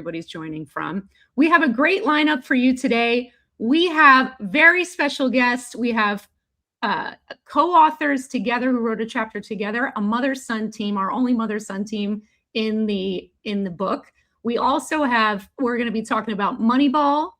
everybody's joining from. We have a great lineup for you today. We have very special guests. We have co-authors together who wrote a chapter together, a mother-son team, our only mother-son team in the book. We also have, we're going to be talking about Moneyball,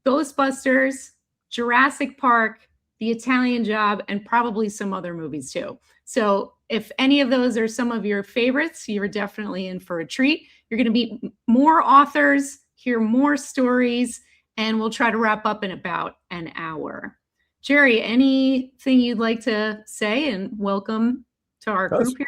Ghostbusters, Jurassic Park, The Italian Job, and probably some other movies too. So if any of those are some of your favorites, you're definitely in for a treat. You're going to meet more authors, hear more stories, and we'll try to wrap up in about an hour. Jerry, anything you'd like to say, and welcome to our group here?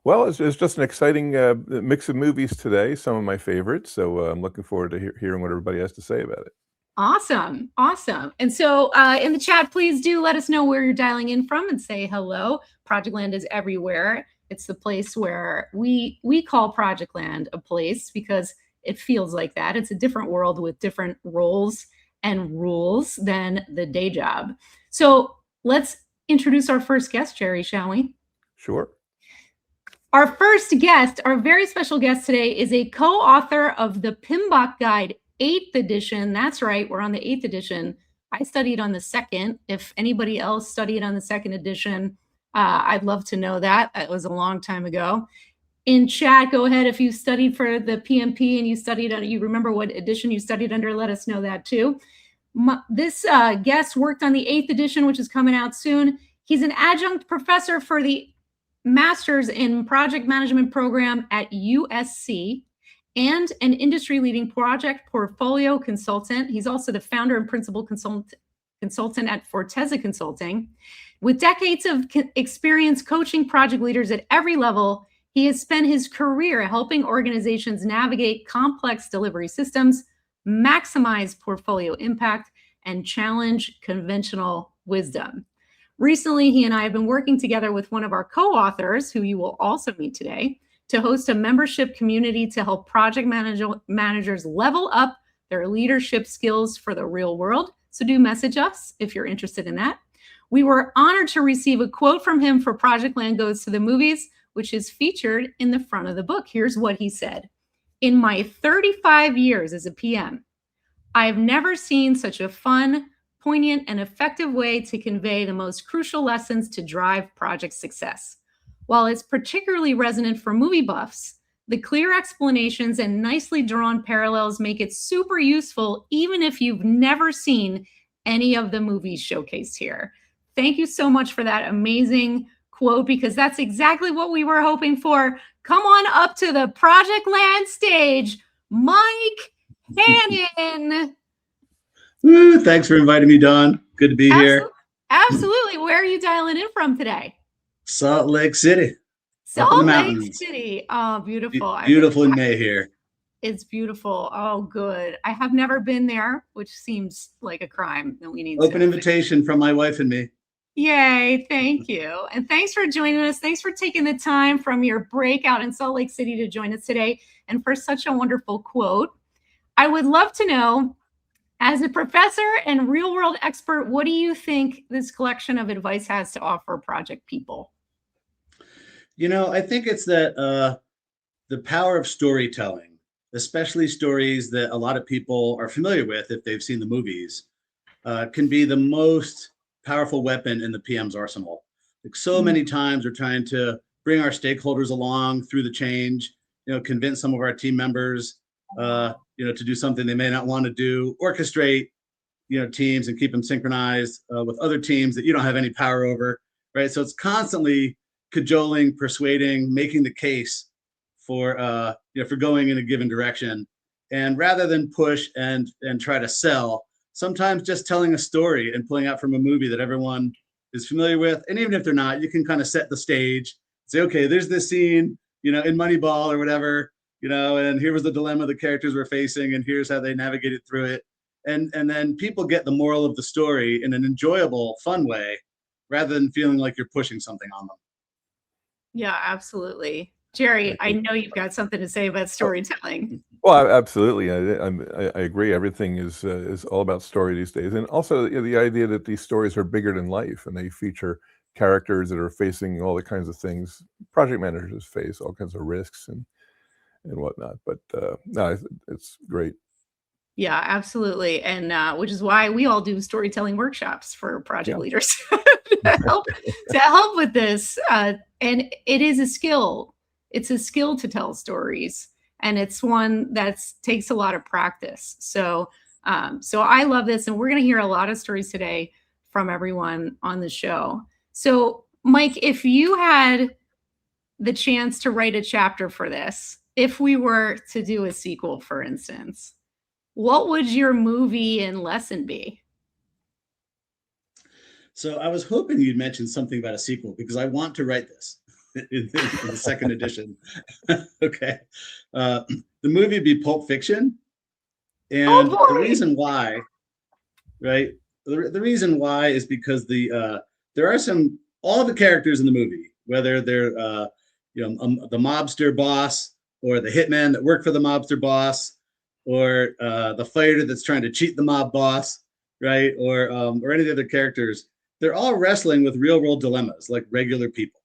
Well, it's just an exciting mix of movies today, some of my favorites. So I'm looking forward to hearing what everybody has to say about it. Awesome. Awesome. And so in the chat, please do let us know where you're dialing in from and say hello. Projectland is everywhere. It's the place where we call Projectland a place because it feels like that. It's a different world with different roles and rules than the day job. So let's introduce our first guest, Jerry, shall we? Sure. Our first guest, our very special guest today, is a co-author of the PMBOK Guide 8th edition. That's right, we're on the 8th edition. I studied on the 2nd. If anybody else studied on the 2nd edition, I'd love to know that. It was a long time ago. In chat, go ahead if you studied for the PMP and you studied, you remember what edition you studied under, let us know that too. This guest worked on the 8th edition, which is coming out soon. He's an adjunct professor for the Master's in Project Management program at USC and an industry-leading project portfolio consultant. He's also the founder and principal consultant at Forteza Consulting. With decades of experience coaching project leaders at every level, he has spent his career helping organizations navigate complex delivery systems, maximize portfolio impact, and challenge conventional wisdom. Recently, he and I have been working together with one of our co-authors, who you will also meet today, to host a membership community to help project managers level up their leadership skills for the real world. So do message us if you're interested in that. We were honored to receive a quote from him for Projectland Goes to the Movies, which is featured in the front of the book. Here's what he said. In my 35 years as a PM, I've never seen such a fun, poignant, and effective way to convey the most crucial lessons to drive project success. While it's particularly resonant for movie buffs, the clear explanations and nicely drawn parallels make it super useful even if you've never seen any of the movies showcased here. Thank you so much for that amazing quote, because that's exactly what we were hoping for. Come on up to the Projectland stage, Mike Hannan. Woo, thanks for inviting me, Dawn. Good to be here. Absolutely. Where are you dialing in from today? Salt Lake City. Salt Lake City. Oh, beautiful. Beautiful in May here. It's beautiful. Oh, good. I have never been there, which seems like a crime that we need. Open invitation from my wife and me. Yay. Thank you. And thanks for joining us. Thanks for taking the time from your break out in Salt Lake City to join us today and for such a wonderful quote. I would love to know, as a professor and real world expert, what do you think this collection of advice has to offer project people? You know, I think it's that the power of storytelling, especially stories that a lot of people are familiar with if they've seen the movies, can be the most powerful weapon in the PM's arsenal. Like so many times we're trying to bring our stakeholders along through the change, you know, convince some of our team members, you know, to do something they may not want to do, orchestrate, you know, teams and keep them synchronized with other teams that you don't have any power over, right? So it's constantly cajoling, persuading, making the case for, you know, for going in a given direction. And rather than push and try to sell, sometimes just telling a story and pulling out from a movie that everyone is familiar with. And even if they're not, you can kind of set the stage, say, okay, there's this scene, you know, in Moneyball or whatever, you know, and here was the dilemma the characters were facing, and here's how they navigated through it. And then people get the moral of the story in an enjoyable, fun way, rather than feeling like you're pushing something on them. Yeah, absolutely. Jerry, I know you've got something to say about storytelling. Well, absolutely. I agree. Everything is all about story these days. And also, you know, the idea that these stories are bigger than life and they feature characters that are facing all the kinds of things project managers face, all kinds of risks and whatnot. But no, it's great. Yeah, absolutely. And which is why we all do storytelling workshops for project leaders to help with this. And it is a skill. It's a skill to tell stories. And it's one that takes a lot of practice. So I love this. And we're going to hear a lot of stories today from everyone on the show. So Mike, if you had the chance to write a chapter for this, if we were to do a sequel, for instance, what would your movie and lesson be? So I was hoping you'd mention something about a sequel because I want to write this in the second edition. Okay. The movie would be Pulp Fiction. And the reason why, right? The reason why is because there are all the characters in the movie, whether they're, the mobster boss or the hitman that work for the mobster boss, or the fighter that's trying to cheat the mob boss, right? Or any of the other characters, they're all wrestling with real world dilemmas like regular people,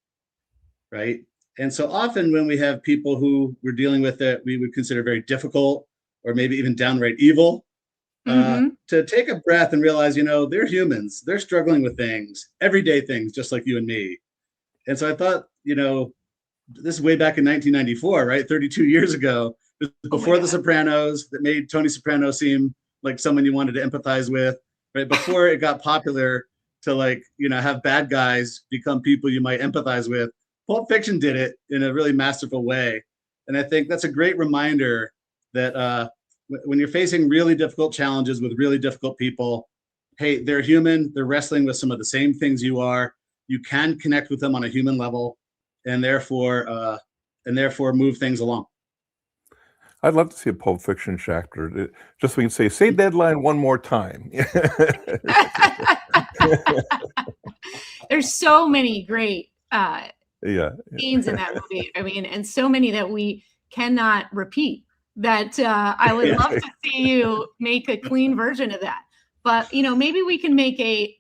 right? And so often when we have people who we're dealing with that we would consider very difficult or maybe even downright evil, to take a breath and realize, they're humans, they're struggling with things, everyday things, just like you and me. And so I thought, this is way back in 1994, right? 32 years ago. Before The Sopranos, that made Tony Soprano seem like someone you wanted to empathize with, right? Before it got popular to have bad guys become people you might empathize with, Pulp Fiction did it in a really masterful way. And I think that's a great reminder that when you're facing really difficult challenges with really difficult people, hey, they're human, they're wrestling with some of the same things you are. You can connect with them on a human level and therefore move things along. I'd love to see a Pulp Fiction chapter, just so we can say deadline one more time. There's so many great scenes in that movie. I mean, and so many that we cannot repeat that I would love to see you make a clean version of that. But, maybe we can make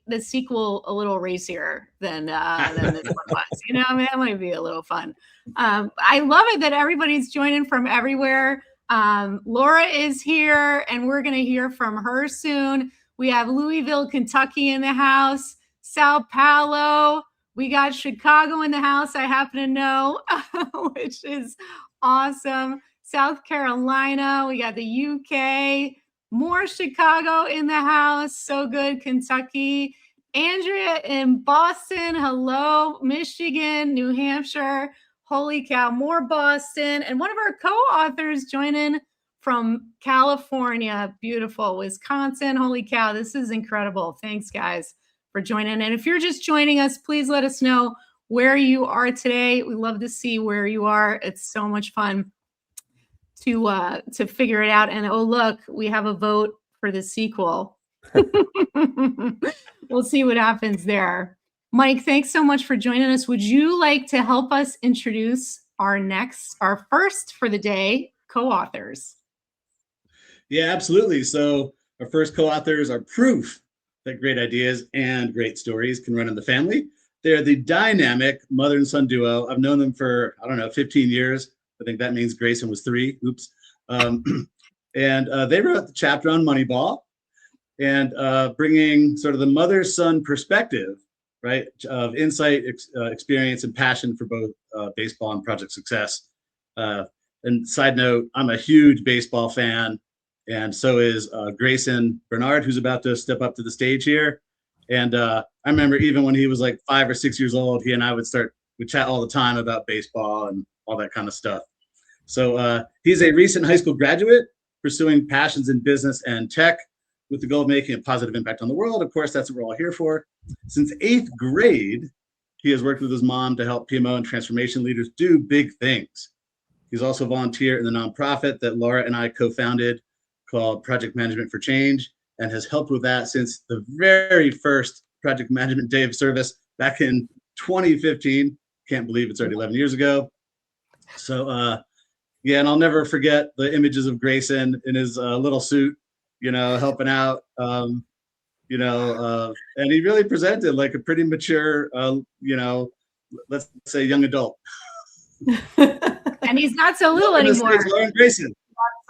the sequel a little racier than this one was. That might be a little fun. I love it that everybody's joining from everywhere. Laura is here and we're going to hear from her soon. We have Louisville, Kentucky in the house, Sao Paulo. We got Chicago in the house, I happen to know, which is awesome. South Carolina, we got the UK, more Chicago in the house. So good. Kentucky, Andrea in Boston. Hello, Michigan, New Hampshire. Holy cow, more Boston. And one of our co-authors joining from California. Beautiful. Wisconsin. Holy cow, this is incredible. Thanks, guys, for joining. And if you're just joining us, please let us know where you are today. We love to see where you are. It's so much fun to figure it out. And oh, look, we have a vote for the sequel. We'll see what happens there. Mike, thanks so much for joining us. Would you like to help us introduce our first for the day co-authors? Yeah, absolutely. So our first co-authors are proof that great ideas and great stories can run in the family. They're the dynamic mother and son duo. I've known them for, 15 years. I think that means Grayson was 3. Oops. And they wrote the chapter on Moneyball and bringing sort of the mother-son perspective, right, of insight, experience, and passion for both baseball and project success. And side note, I'm a huge baseball fan, and so is Grayson Barnard, who's about to step up to the stage here. And I remember even when he was like 5 or 6 years old, he and I would chat all the time about baseball and all that kind of stuff. So he's a recent high school graduate pursuing passions in business and tech with the goal of making a positive impact on the world. Of course, that's what we're all here for. Since 8th grade, he has worked with his mom to help PMO and transformation leaders do big things. He's also a volunteer in the nonprofit that Laura and I co-founded called Project Management for Change, and has helped with that since the very first Project Management Day of Service back in 2015. Can't believe it's already 11 years ago. So, yeah, and I'll never forget the images of Grayson in his little suit, helping out, and he really presented like a pretty mature, let's say young adult. And he's not so little anymore. Lauren Grayson.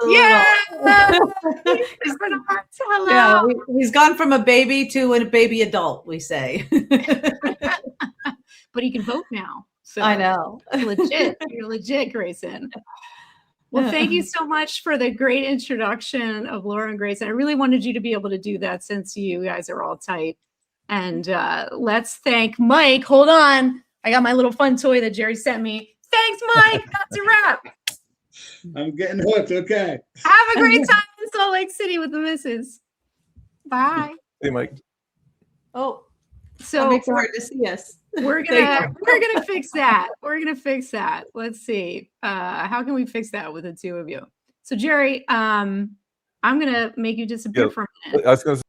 Yeah. Hello. Yeah, he's gone from a baby to a baby adult, we say. But he can vote now. So I know. You're legit, Grayson. Well, thank you so much for the great introduction of Laura and Grayson. I really wanted you to be able to do that since you guys are all tight. And let's thank Mike. Hold on. I got my little fun toy that Jerry sent me. Thanks, Mike. That's a wrap. I'm getting hooked. Okay. Have a great time in Salt Lake City with the missus. Bye. Hey, Mike. Oh, so makes it hard to see us. We're gonna fix that. We're gonna fix that. Let's see. How can we fix that with the two of you? So Jerry, I'm gonna make you disappear for a minute. I was gonna say,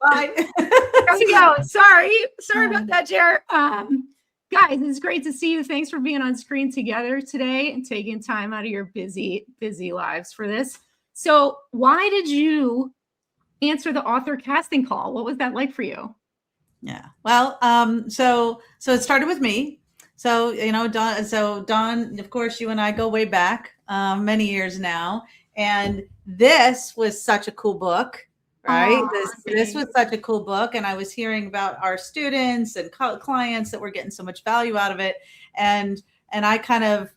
Bye. There we go. Sorry about that, Jerry. Guys, it's great to see you. Thanks for being on screen together today and taking time out of your busy lives for this. So why did you answer the author casting call? What was that like for you? Yeah. Well, so it started with me. So, Dawn, of course, you and I go way back, many years now. And this was such a cool book, right? This was such a cool book. And I was hearing about our students and clients that were getting so much value out of it. And I kind of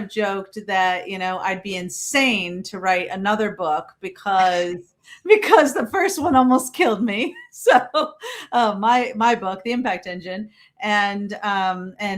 joked that, I'd be insane to write another book because the first one almost killed me. So my book, The Impact Engine, and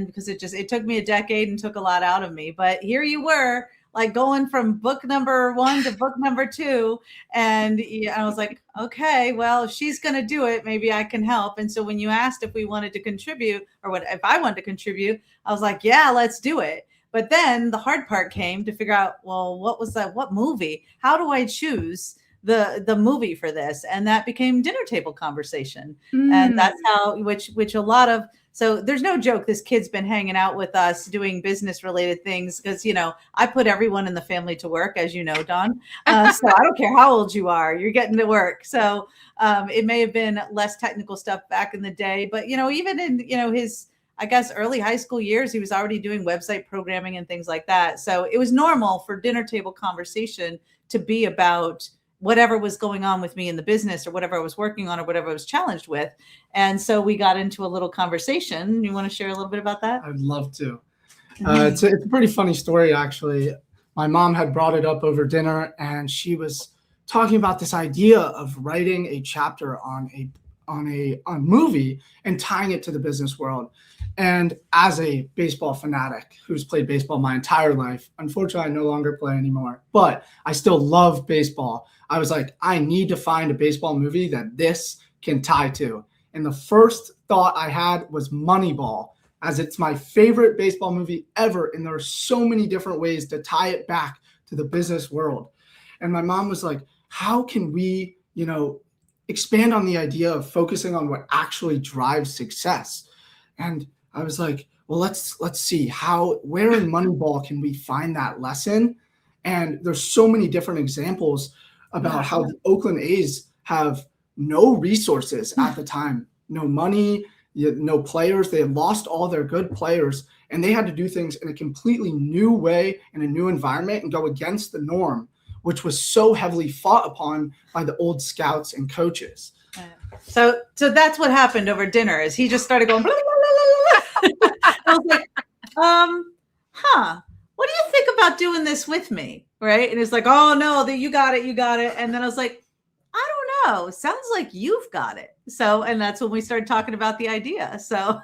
because it took me a decade and took a lot out of me. But here you were, like going from book number 1 to book number 2. And I was like, okay, well, if she's going to do it, maybe I can help. And so when you asked if we wanted to contribute if I wanted to contribute, I was like, yeah, let's do it. But then the hard part came to figure out, well, what was that? What movie? How do I choose the movie for this? And that became dinner table conversation. And that's how, which a lot of, so there's no joke. This kid's been hanging out with us doing business related things because, I put everyone in the family to work, as you know, Dawn. So I don't care how old you are, you're getting to work. So it may have been less technical stuff back in the day, but, even in, his, I guess, early high school years, he was already doing website programming and things like that. So it was normal for dinner table conversation to be about whatever was going on with me in the business or whatever I was working on or whatever I was challenged with. And so we got into a little conversation. You want to share a little bit about that? I'd love to. It's a pretty funny story, actually. My mom had brought it up over dinner, and she was talking about this idea of writing a chapter on a movie and tying it to the business world. And as a baseball fanatic who's played baseball my entire life, unfortunately, I no longer play anymore, but I still love baseball. I was like, I need to find a baseball movie that this can tie to. And the first thought I had was Moneyball, as it's my favorite baseball movie ever. And there are so many different ways to tie it back to the business world. And my mom was like, how can we, expand on the idea of focusing on what actually drives success? And I was like, well, let's see where in Moneyball can we find that lesson? And there's so many different examples about how the Oakland A's have no resources at the time, no money, no players. They had lost all their good players, and they had to do things in a completely new way in a new environment and go against the norm, which was so heavily fought upon by the old scouts and coaches. So that's what happened over dinner is he just started going, blah, blah, blah, blah, blah. I was like, what do you think about doing this with me? Right. And it's like, oh no, you got it. And then I was like, I don't know. Sounds like you've got it. So, and that's when we started talking about the idea. So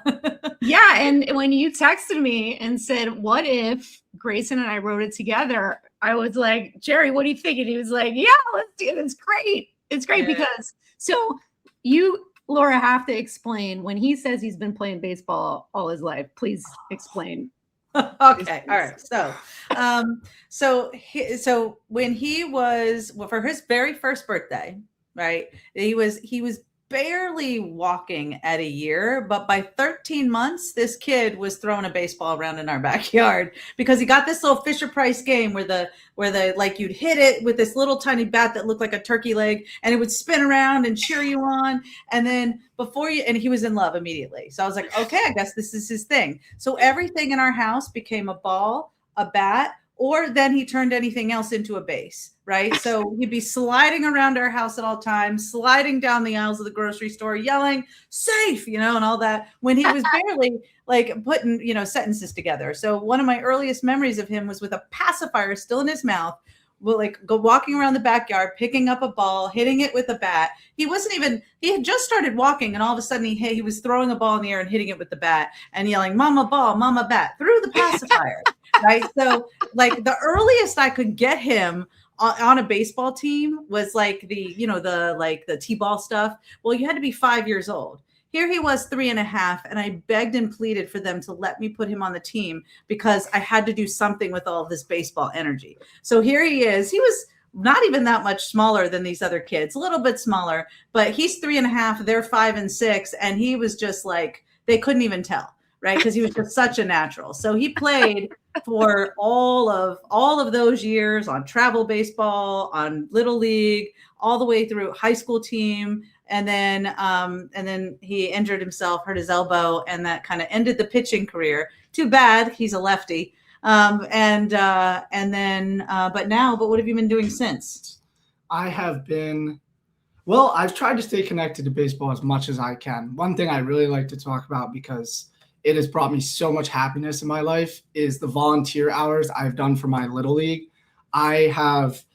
yeah. And when you texted me and said, what if Grayson and I wrote it together? I was like, Jerry, what do you think? And he was like, yeah, let's do it. It's great. It's great because so you, Laura, have to explain when he says he's been playing baseball all his life. Please explain. Okay. All right. So when he was, for his very first birthday, right, he was barely walking at a year, but by 13 months, this kid was throwing a baseball around in our backyard because he got this little Fisher-Price game where the like you'd hit it with this little tiny bat that looked like a turkey leg, and it would spin around and cheer you on. And then and he was in love immediately. So I was like, okay, I guess this is his thing. So everything in our house became a ball, a bat, or then he turned anything else into a base, right? So he'd be sliding around our house at all times, sliding down the aisles of the grocery store, yelling, safe, and all that, when he was barely like putting, sentences together. So one of my earliest memories of him was with a pacifier still in his mouth, go walking around the backyard, picking up a ball, hitting it with a bat. He had just started walking, and all of a sudden he was throwing a ball in the air and hitting it with the bat and yelling, mama ball, mama bat, through the pacifier. Right. So like the earliest I could get him on a baseball team was like the T-ball stuff. Well, you had to be 5 years old. Here he was 3.5, and I begged and pleaded for them to let me put him on the team because I had to do something with all of this baseball energy. So here he is. He was not even that much smaller than these other kids, a little bit smaller, but he's 3.5, they're 5 and 6, and he was just like, they couldn't even tell. Right, because he was just such a natural. So he played for all of those years on travel baseball, on Little League, all the way through high school team, and then he injured himself, hurt his elbow, and that kind of ended the pitching career. Too bad, he's a lefty. But what have you been doing since? I've tried to stay connected to baseball as much as I can. One thing I really like to talk about, because it has brought me so much happiness in my life, is the volunteer hours I've done for my Little League.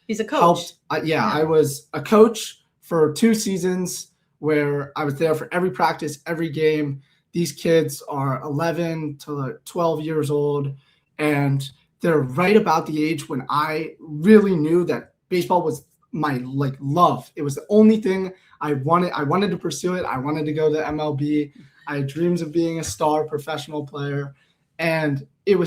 He's a coach. I was a coach for 2 seasons where I was there for every practice, every game. These kids are 11 to 12 years old, and they're right about the age when I really knew that baseball was my love. It was the only thing I wanted. I wanted to pursue it. I wanted to go to MLB. I had dreams of being a star professional player, and it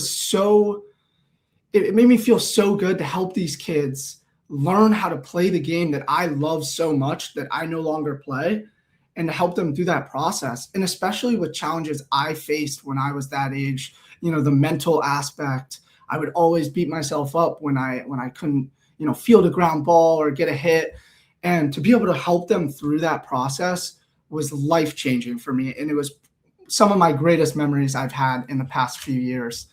made me feel so good to help these kids learn how to play the game that I love so much that I no longer play, and to help them through that process. And especially with challenges I faced when I was that age, the mental aspect. I would always beat myself up when I couldn't, field a ground ball or get a hit, and to be able to help them through that process was life-changing for me. And it was some of my greatest memories I've had in the past few years.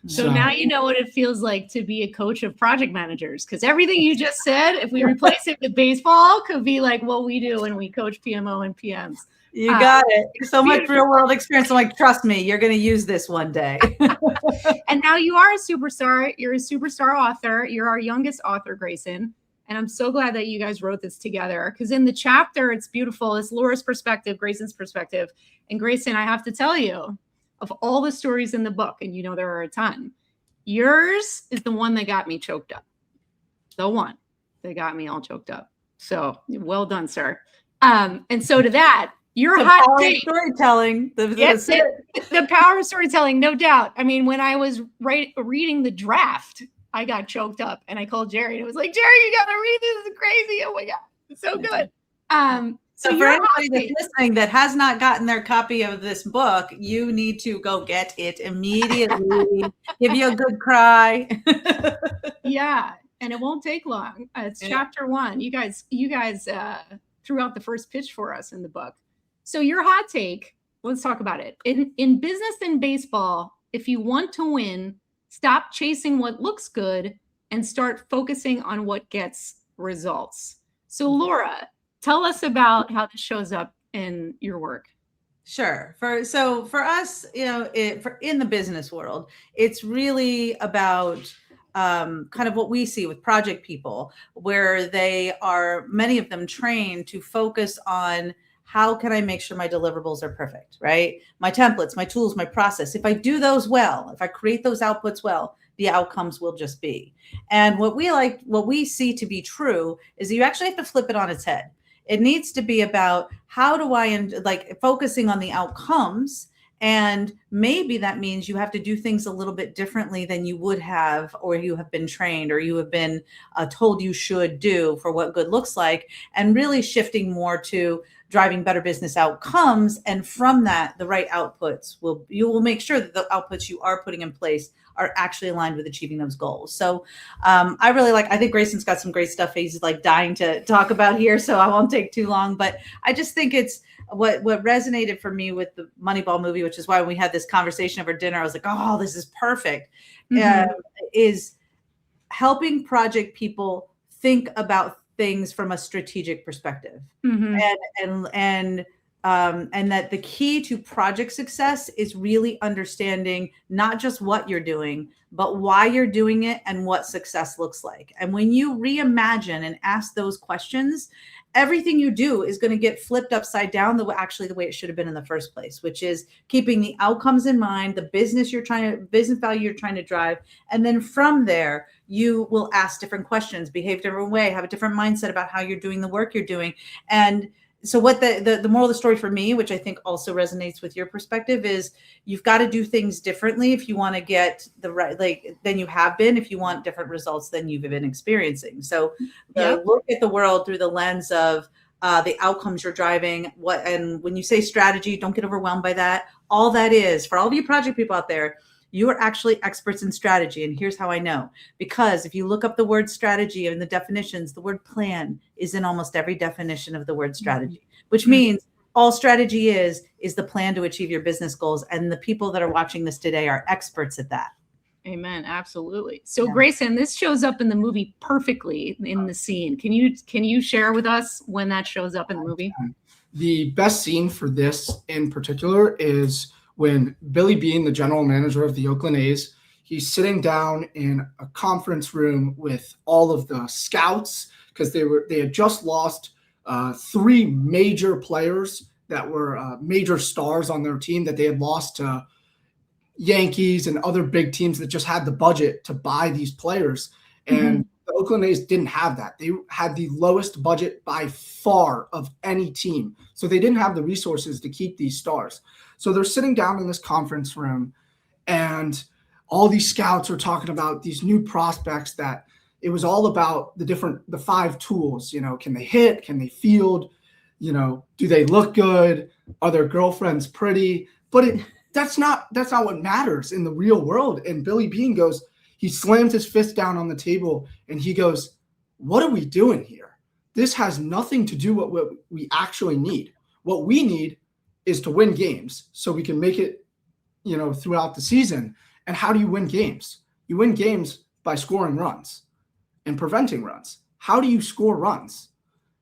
So now you know what it feels like to be a coach of project managers, because everything you just said, if we replace it with baseball, could be like what we do when we coach PMO and PMs. You got it. So much real world experience. I'm like, trust me, you're going to use this one day. And now you are a superstar. You're a superstar author. You're our youngest author, Grayson. And I'm so glad that you guys wrote this together, because in the chapter, it's beautiful. It's Laura's perspective, Grayson's perspective. And Grayson, I have to tell you, of all the stories in the book, and there are a ton, yours is the one that got me choked up. The one that got me all choked up. So well done, sir. And so to that, your hot take. Storytelling. The power of storytelling, no doubt. I mean, when I was reading the draft, I got choked up, and I called Jerry, and it was like, Jerry, you got to read this. It's crazy. Oh my God. It's so good. So for anybody that's listening that has not gotten their copy of this book, you need to go get it immediately. Give you a good cry. Yeah. And it won't take long. It's chapter 1. You guys threw out the first pitch for us in the book. So your hot take, let's talk about it. In business and baseball, if you want to win, stop chasing what looks good and start focusing on what gets results. So Laura, tell us about how this shows up in your work. Sure. For us, in the business world, it's really about kind of what we see with project people, where many of them trained to focus on how can I make sure my deliverables are perfect, right? My templates, my tools, my process. If I do those well, if I create those outputs well, the outcomes will just be. And what we see to be true is that you actually have to flip it on its head. It needs to be about how do I focusing on the outcomes. And maybe that means you have to do things a little bit differently than you would have, or you have been trained, or you have been told you should do for what good looks like, and really shifting more to driving better business outcomes. And from that, the right outputs you will make sure that the outputs you are putting in place are actually aligned with achieving those goals. So I think Grayson's got some great stuff he's like dying to talk about here, so I won't take too long. But I just think it's what resonated for me with the Moneyball movie, which is why when we had this conversation over dinner, I was like, oh, this is perfect, is helping project people think about things from a strategic perspective. And that the key to project success is really understanding not just what you're doing, but why you're doing it and what success looks like. And when you reimagine and ask those questions, everything you do is going to get flipped upside down the way it should have been in the first place, which is keeping the outcomes in mind, the business value you're trying to drive. And then from there, you will ask different questions, behave different way, have a different mindset about how you're doing the work you're doing. And so what the moral of the story for me, which I think also resonates with your perspective, is you've got to do things differently if you want to get the right, than you have been, if you want different results than you've been experiencing. So look at the world through the lens of the outcomes you're driving. And when you say strategy, don't get overwhelmed by that. All that is, for all of you project people out there, you are actually experts in strategy. And here's how I know. Because if you look up the word strategy and the definitions, the word plan is in almost every definition of the word strategy, which means all strategy is the plan to achieve your business goals. And the people that are watching this today are experts at that. Amen. Absolutely. So Grayson, this shows up in the movie perfectly in the scene. Can you share with us when that shows up in the movie? The best scene for this in particular is when Billy Beane, the general manager of the Oakland A's, he's sitting down in a conference room with all of the scouts because they had just lost 3 major players that were major stars on their team that they had lost to Yankees and other big teams that just had the budget to buy these players. And the Oakland A's didn't have that. They had the lowest budget by far of any team. So they didn't have the resources to keep these stars. So they're sitting down in this conference room and all these scouts are talking about these new prospects that it was all about the 5 tools, can they hit? Can they field? Do they look good? Are their girlfriends pretty? But that's not what matters in the real world. And Billy Beane he slams his fist down on the table and he goes, what are we doing here? This has nothing to do with what we actually need. What we need is to win games so we can make it, throughout the season. And how do you win games? You win games by scoring runs and preventing runs. How do you score runs?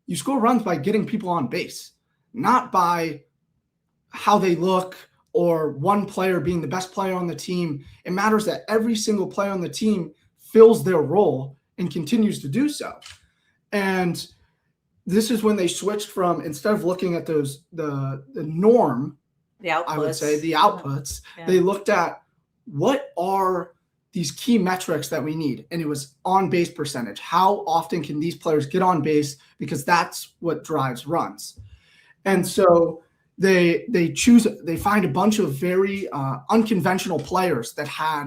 You score runs by getting people on base, not by how they look or one player being the best player on the team. It matters that every single player on the team fills their role and continues to do so. And this is when they switched from, instead of looking at the norm, the outputs. I would say the outputs, they looked at what are these key metrics that we need. And it was on base percentage. How often can these players get on base? Because that's what drives runs. And so they find a bunch of very unconventional players that had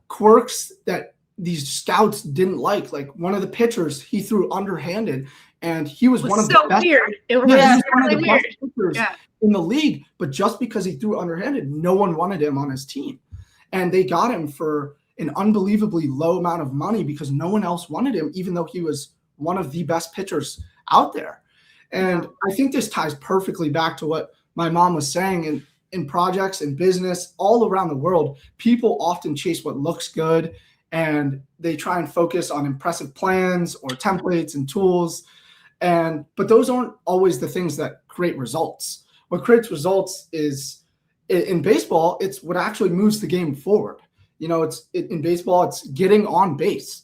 quirks that these scouts didn't like. Like one of the pitchers, he threw underhanded, and he was one of the best. Weird. It was one of the really best weird. pitchers in the league. But just because he threw underhanded, no one wanted him on his team, and they got him for an unbelievably low amount of money because no one else wanted him, even though he was one of the best pitchers out there. And I think this ties perfectly back to what my mom was saying in projects and business all around the world. People often chase what looks good, and they try and focus on impressive plans or templates and tools. But those aren't always the things that create results. What creates results is, in baseball, it's what actually moves the game forward. In baseball, it's getting on base.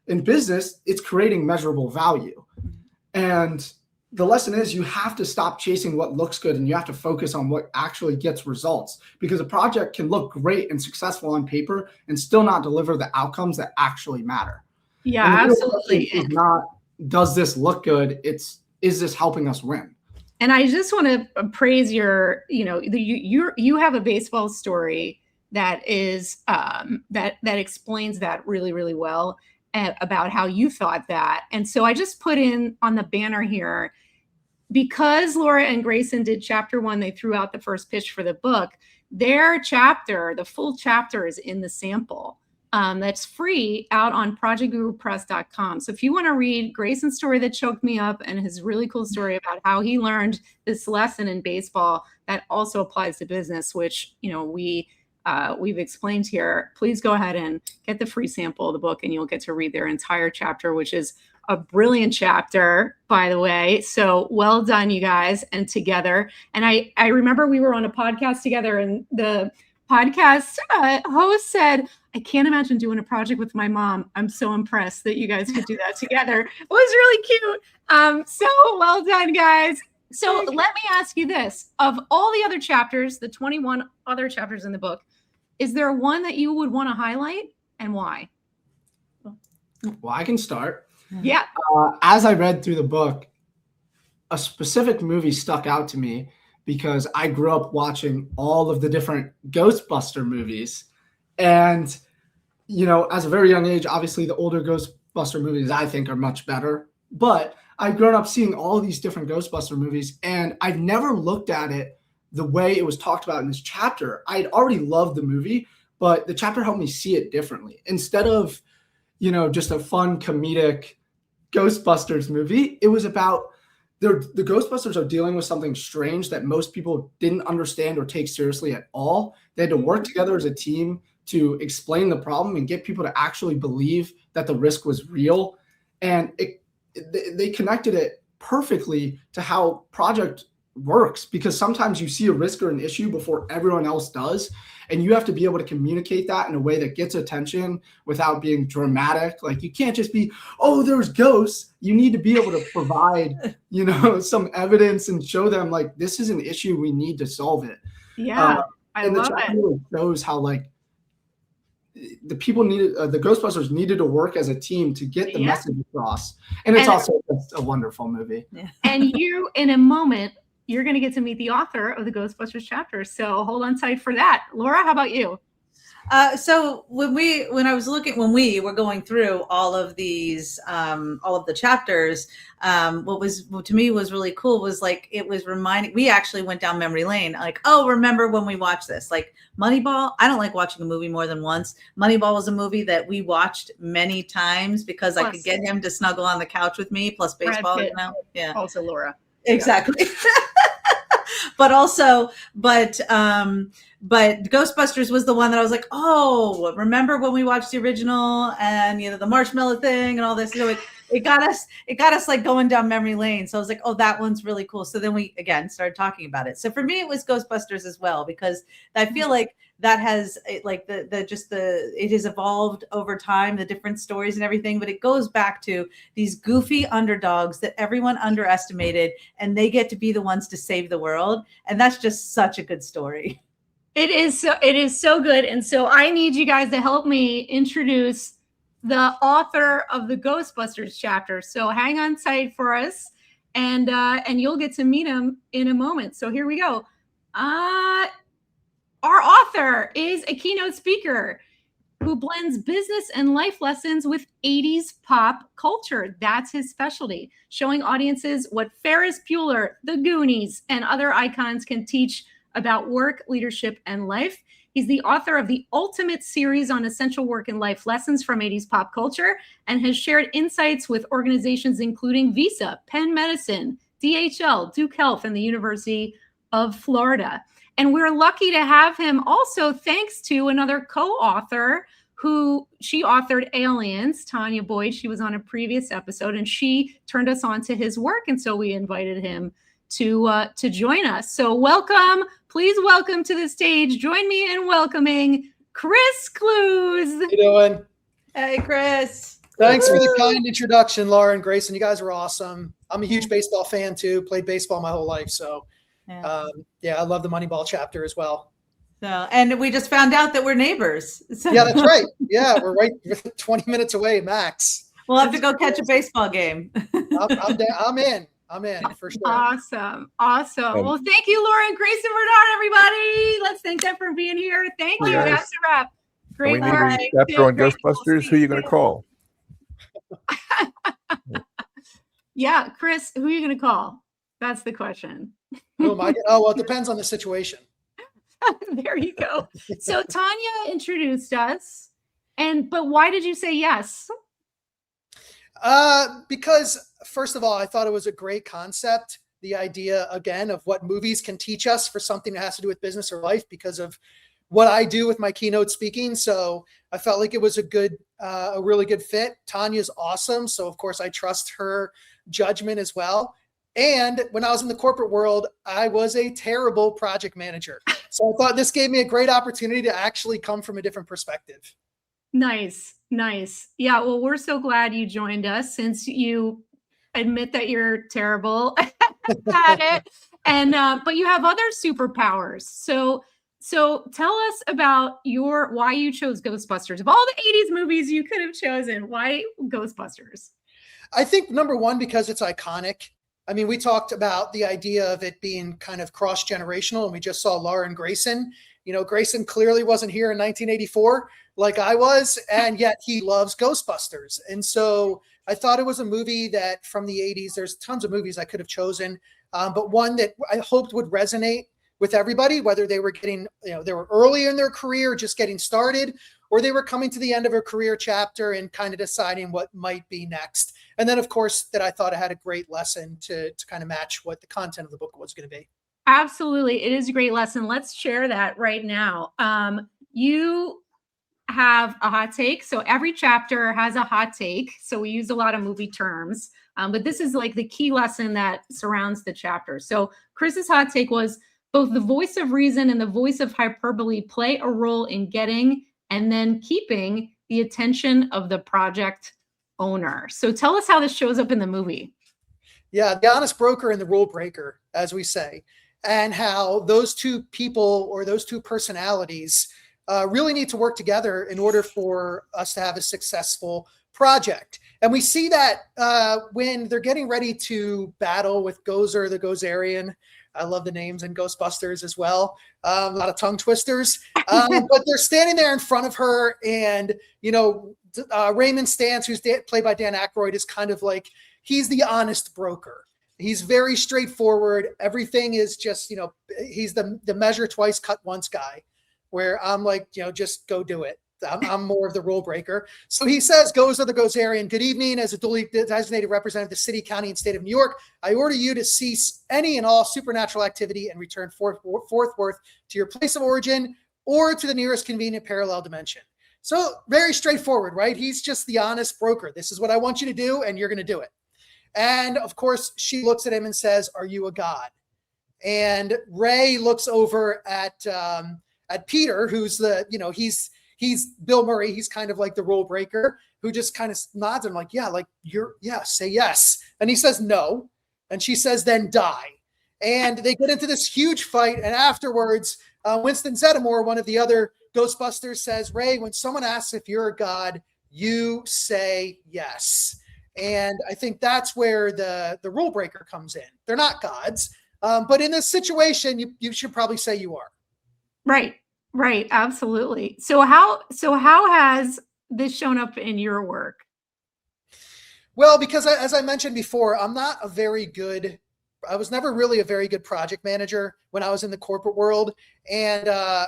In business, it's creating measurable value. And the lesson is you have to stop chasing what looks good and you have to focus on what actually gets results, because a project can look great and successful on paper and still not deliver the outcomes that actually matter. Yeah, absolutely. It's not, does this look good? Is this helping us win? And I just want to praise you have a baseball story that is that explains that really, really well about how you thought that. And so I just put in on the banner here, because Laura and Grayson did chapter 1, they threw out the first pitch for the book. Their chapter, the full chapter, is in the sample. That's free out on projectgurupress.com. So if you want to read Grayson's story that choked me up and his really cool story about how he learned this lesson in baseball that also applies to business, which, you know, we've explained here, please go ahead and get the free sample of the book and you'll get to read their entire chapter, which is a brilliant chapter, by the way. So well done, you guys, and together. And I remember we were on a podcast together and the podcast host said, I can't imagine doing a project with my mom. I'm so impressed that you guys could do that together. It was really cute. So well done, guys. So let me ask you this. Of all the other chapters, the 21 other chapters in the book, is there one that you would want to highlight and why? Well, I can start. Yeah. As I read through the book, a specific movie stuck out to me because I grew up watching all of the different Ghostbuster movies. And, you know, as a very young age, obviously the older Ghostbuster movies I think are much better. But I've grown up seeing all these different Ghostbuster movies, and I've never looked at it the way it was talked about in this chapter. I'd already loved the movie, but the chapter helped me see it differently. Instead of, you know, just a fun comedic Ghostbusters movie, it was about the Ghostbusters are dealing with something strange that most people didn't understand or take seriously at all. They had to work together as a team to explain the problem and get people to actually believe that the risk was real. And they connected it perfectly to how Project works, because sometimes you see a risk or an issue before everyone else does, and you have to be able to communicate that in a way that gets attention without being dramatic. Like, you can't just be, oh, there's ghosts. You need to be able to provide, you know, some evidence and show them, like, this is an issue, we need to solve it. Yeah, I love it. Really shows how, like, the people needed, the Ghostbusters needed to work as a team to get the message across. And it's also just a wonderful movie. Yeah. And you, in a moment, you're going to get to meet the author of the Ghostbusters chapter. So hold on tight for that. Laura, how about you? So when we were going through all of these, all of the chapters, what to me was really cool was, like, it was reminding, we actually went down memory lane. Like, oh, remember when we watched this, like Moneyball. I don't like watching a movie more than once. Moneyball was a movie that we watched many times because I could get him to snuggle on the couch with me, plus baseball, you know? Yeah. Also Laura. Exactly. But Ghostbusters was the one that I was like, oh, remember when we watched the original and, you know, the marshmallow thing and all this? So it got us like going down memory lane. So I was like, oh, that one's really cool. So then we again started talking about it. So for me, it was Ghostbusters as well, because I feel like that has, like, it has evolved over time, the different stories and everything, but it goes back to these goofy underdogs that everyone underestimated, and they get to be the ones to save the world. And that's just such a good story. It is so good. And so I need you guys to help me introduce the author of the Ghostbusters chapter. So hang on tight for us, and you'll get to meet him in a moment. So here we go. Our author is a keynote speaker who blends business and life lessons with 80s pop culture. That's his specialty, showing audiences what Ferris Bueller, the Goonies, and other icons can teach about work, leadership, and life. He's the author of the ultimate series on essential work and life lessons from 80s pop culture, and has shared insights with organizations including Visa, Penn Medicine, DHL, Duke Health, and the University of Florida. And we're lucky to have him also thanks to another co-author who she authored Aliens, Tanya Boyd. She was on a previous episode, and she turned us on to his work. And so we invited him to join us. So welcome, please welcome to the stage. Join me in welcoming Chris Clews. How you doing? Hey, Chris. Thanks for the kind introduction, Laura and Grayson. You guys were awesome. I'm a huge baseball fan too. Played baseball my whole life, so I love the Moneyball chapter as well. So, and we just found out that we're neighbors. So. Yeah, that's right. Yeah, we're 20 minutes away max. We'll have to go catch a baseball game. I'm in for sure. Awesome. Well, thank you, Laura and Grayson Barnard, everybody. Let's thank them for being here. Thank you. Yes. That's a wrap. Great. We need a chapter on Ghostbusters. Who are you going to call? Yeah, Chris, who are you going to call? That's the question. Oh my God. Oh, well, it depends on the situation. There you go. So Tanya introduced us, but why did you say yes? Because first of all, I thought it was a great concept. The idea, again, of what movies can teach us for something that has to do with business or life because of what I do with my keynote speaking. So I felt like it was a really good fit. Tanya's awesome. So of course I trust her judgment as well. And when I was in the corporate world, I was a terrible project manager. So I thought this gave me a great opportunity to actually come from a different perspective. Nice. Yeah, well, we're so glad you joined us since you admit that you're terrible at it. And but you have other superpowers. So tell us about why you chose Ghostbusters. Of all the 80s movies you could have chosen, why Ghostbusters? I think number one, because it's iconic. I mean, we talked about the idea of it being kind of cross-generational, and we just saw Laura and Grayson. You know, Grayson clearly wasn't here in 1984 like I was, and yet he loves Ghostbusters. And so I thought it was a movie that from the 80s, there's tons of movies I could have chosen, but one that I hoped would resonate with everybody, whether they were getting, they were early in their career, just getting started, or they were coming to the end of a career chapter and kind of deciding what might be next. And then, of course, that I thought I had a great lesson to kind of match what the content of the book was going to be. Absolutely. It is a great lesson. Let's share that right now. You have a hot take. So every chapter has a hot take. So we use a lot of movie terms, but this is like the key lesson that surrounds the chapter. So Chris's hot take was both the voice of reason and the voice of hyperbole play a role in getting and then keeping the attention of the project owner. So tell us how this shows up in the movie. Yeah, the honest broker and the rule breaker, as we say, and how those two people or those two personalities really need to work together in order for us to have a successful project. And we see that when they're getting ready to battle with Gozer, the Gozerian. I love the names in Ghostbusters as well. A lot of tongue twisters, but they're standing there in front of her, and Raymond Stantz, who's played by Dan Aykroyd, is kind of like, he's the honest broker. He's very straightforward. Everything is just, he's the measure twice, cut once guy, where I'm like, just go do it. I'm more of the rule breaker. So he says, Gozer the Gozerian, good evening. As a duly designated representative of the city, county, and state of New York, I order you to cease any and all supernatural activity and return forthwith to your place of origin or to the nearest convenient parallel dimension. So very straightforward, right? He's just the honest broker. This is what I want you to do, and you're going to do it. And of course, she looks at him and says, are you a god? And Ray looks over at Peter, who's he's Bill Murray. He's kind of like the rule breaker, who just kind of nods and say yes. And he says no. And she says, then die. And they get into this huge fight. And afterwards, Winston Zeddemore, one of the other Ghostbusters, says, Ray, when someone asks if you're a god, you say yes. And I think that's where the rule breaker comes in. They're not gods, but in this situation, you should probably say you are. Right. Absolutely. So how has this shown up in your work? Well, because as I mentioned before, I was never really a very good project manager when I was in the corporate world. And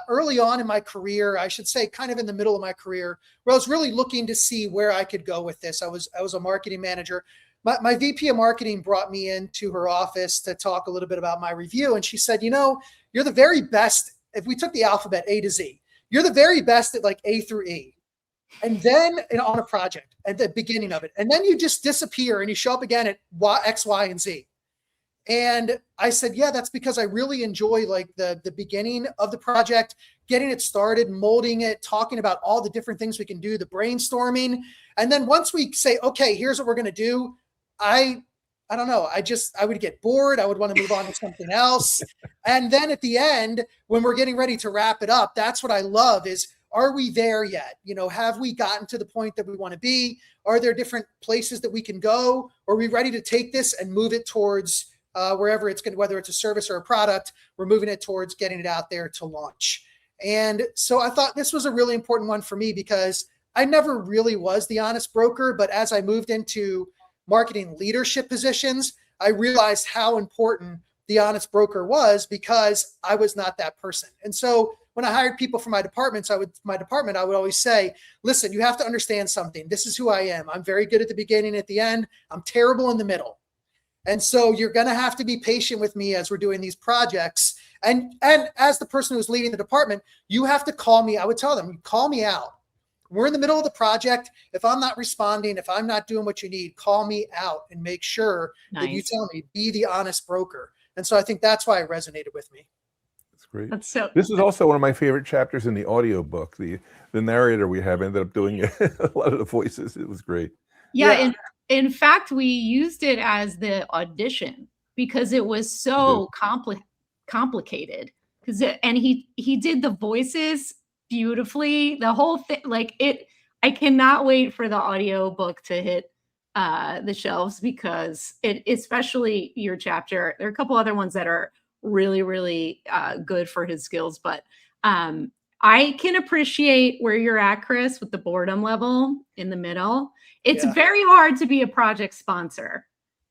early on in my career, I should say kind of in the middle of my career, where I was really looking to see where I could go with this. I was a marketing manager. My VP of marketing brought me into her office to talk a little bit about my review. And she said, you're the very best. If we took the alphabet A to Z, you're the very best at like A through E. And then on a project at the beginning of it. And then you just disappear and you show up again at X, Y, and Z. And I said, yeah, that's because I really enjoy like the beginning of the project, getting it started, molding it, talking about all the different things we can do, the brainstorming. And then once we say, okay, here's what we're going to do, I don't know. I would get bored. I would want to move on to something else. And then at the end, when we're getting ready to wrap it up, that's what I love is, are we there yet? Have we gotten to the point that we want to be? Are there different places that we can go? Are we ready to take this and move it towards wherever it's going to, whether it's a service or a product, we're moving it towards getting it out there to launch. And so I thought this was a really important one for me because I never really was the honest broker, but as I moved into marketing leadership positions, I realized how important the honest broker was, because I was not that person. And so when I hired people for my department, I would always say, listen, you have to understand something. This is who I am. I'm very good at the beginning, at the end. I'm terrible in the middle. And so you're going to have to be patient with me as we're doing these projects. And as the person who's leading the department, you have to call me. I would tell them, call me out. We're in the middle of the project. If I'm not responding, if I'm not doing what you need, call me out and make sure that you tell me, be the honest broker. And so I think that's why it resonated with me. That's great. This is also one of my favorite chapters in the audio book. The narrator we have ended up doing a lot of the voices. It was great. Yeah. In fact, we used it as the audition because it was so complicated. And he did the voices beautifully. The whole thing, I cannot wait for the audio book to hit the shelves, because especially your chapter. There are a couple other ones that are really, really good for his skills, but I can appreciate where you're at, Chris, with the boredom level in the middle. It's very hard to be a project sponsor,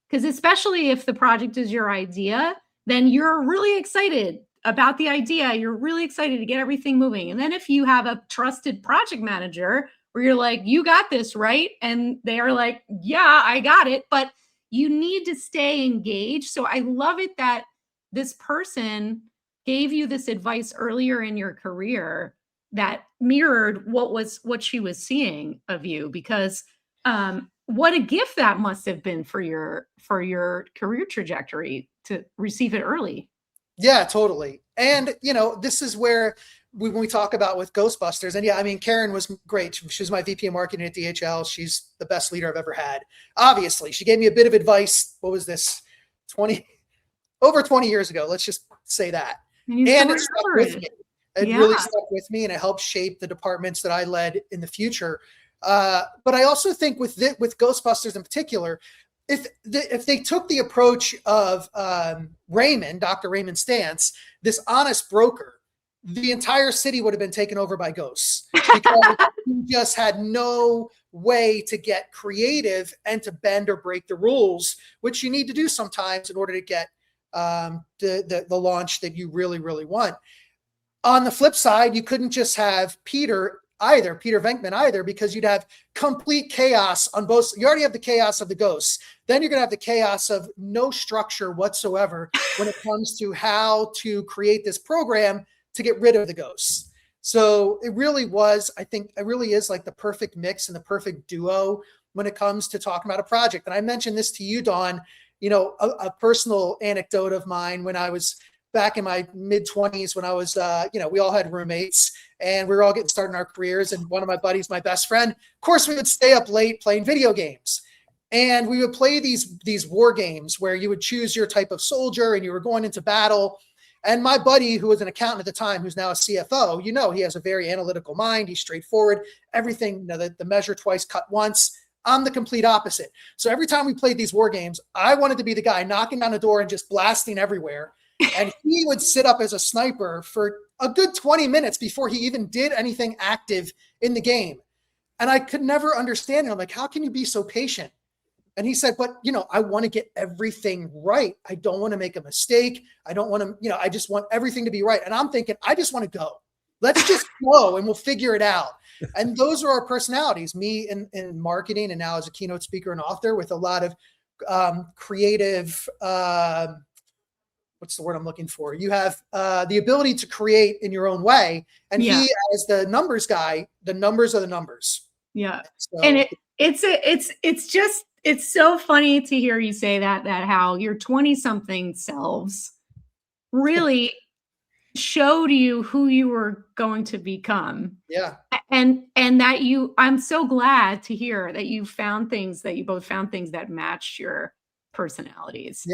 because especially if the project is your idea, then you're really excited about the idea. You're really excited to get everything moving. And then if you have a trusted project manager where you're like, you got this, right? And they are like, yeah, I got it. But you need to stay engaged. So I love it that this person gave you this advice earlier in your career that mirrored what she was seeing of you, because what a gift that must have been for your career trajectory to receive it early. Yeah, totally. And, this is where when we talk about with Ghostbusters, and yeah, I mean, Karen was great. She was my VP of marketing at DHL. She's the best leader I've ever had. Obviously, she gave me a bit of advice. What was this? Over 20 years ago. Let's just say that. And it stuck with me. It really stuck with me, and it helped shape the departments that I led in the future. But I also think with Ghostbusters in particular, if they took the approach of Raymond, Dr. Raymond Stantz, this honest broker, the entire city would have been taken over by ghosts, because he just had no way to get creative and to bend or break the rules, which you need to do sometimes in order to get the launch that you really, really want. On the flip side, you couldn't just have Peter Venkman either, because you'd have complete chaos on both. You already have the chaos of the ghosts. Then you're going to have the chaos of no structure whatsoever when it comes to how to create this program to get rid of the ghosts. So it really was, I think it really is like the perfect mix and the perfect duo when it comes to talking about a project. And I mentioned this to you, Dawn, a personal anecdote of mine when I was back in my mid-20s, when I was, we all had roommates and we were all getting started in our careers. And one of my buddies, my best friend, of course, we would stay up late playing video games. And we would play these war games where you would choose your type of soldier and you were going into battle. And my buddy, who was an accountant at the time, who's now a CFO, he has a very analytical mind. He's straightforward. Everything, the measure twice, cut once. I'm the complete opposite. So every time we played these war games, I wanted to be the guy knocking down the door and just blasting everywhere. And he would sit up as a sniper for a good 20 minutes before he even did anything active in the game. And I could never understand it. I'm like, how can you be so patient? And he said, but, I want to get everything right. I don't want to make a mistake. I don't want to, I just want everything to be right. And I'm thinking, I just want to go. Let's just go and we'll figure it out. And those are our personalities, me in marketing and now as a keynote speaker and author with a lot of creative, what's the word I'm looking for? You have the ability to create in your own way. And he, as the numbers guy, the numbers are the numbers. Yeah. So, and it's so funny to hear you say that how your 20-something selves really showed you who you were going to become. Yeah. And that I'm so glad to hear that you both found things that matched your personalities